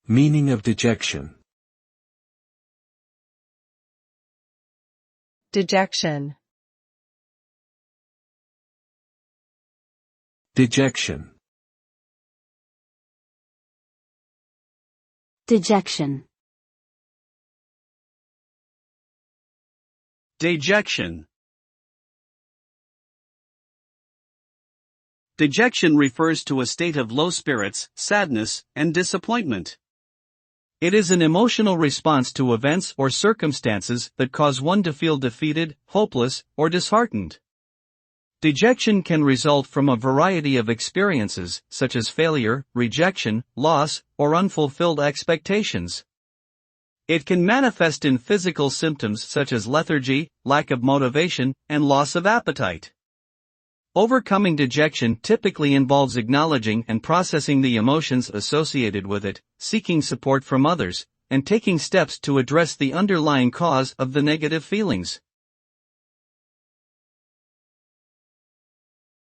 Meaning of dejection. Dejection. Dejection. Dejection. Dejection. Dejection refers to a state of low spirits, sadness, and disappointment. It is an emotional response to events or circumstances that cause one to feel defeated, hopeless, or disheartened. Dejection can result from a variety of experiences, such as failure, rejection, loss, or unfulfilled expectations. It can manifest in physical symptoms such as lethargy, lack of motivation, and loss of appetite. Overcoming dejection typically involves acknowledging and processing the emotions associated with it, seeking support from others, and taking steps to address the underlying cause of the negative feelings.